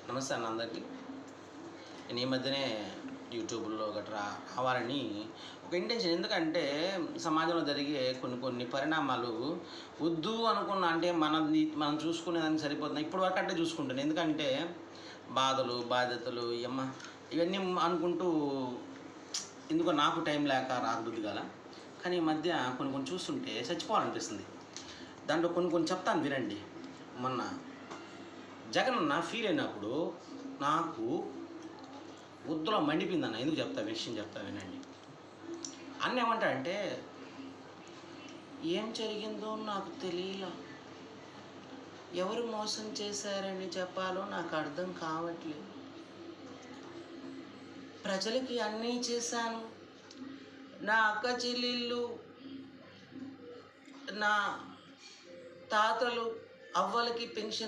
నమస్తే అన్న అందరికీ. నేను ఈ మధ్యనే యూట్యూబ్లో గట్రా రావాలని ఒక ఇంటెన్షన్. ఎందుకంటే సమాజంలో జరిగే కొన్ని పరిణామాలు వద్దు అనుకున్న, అంటే మనం చూసుకునేదానికి సరిపోతుంది. ఇప్పుడు వరకు అంటే చూసుకుంటాను. ఎందుకంటే బాధలు బాధ్యతలు ఇవన్నీ అనుకుంటూ ఎందుకో నాకు టైం లేక రాబుద్ది కదా. కానీ ఈ మధ్య కొన్ని చూస్తుంటే చచ్చిపోవాలనిపిస్తుంది. దాంట్లో కొన్ని చెప్తాను వినండి. మొన్న జగనన్న ఫీల్ అయినప్పుడు నాకు ముద్దులో మండిపోయిందన్న. ఎందుకు విషయం చెప్తా వినండి. అన్న ఏమంటాడంటే, ఏం జరిగిందో నాకు తెలియలా, ఎవరు మోసం చేశారని చెప్పాలో నాకు అర్థం కావట్లేదు, ప్రజలకి అన్నీ చేశాను, నా అక్క చెల్లెళ్ళు, నా తాతలు అవ్వలకి పెన్షన్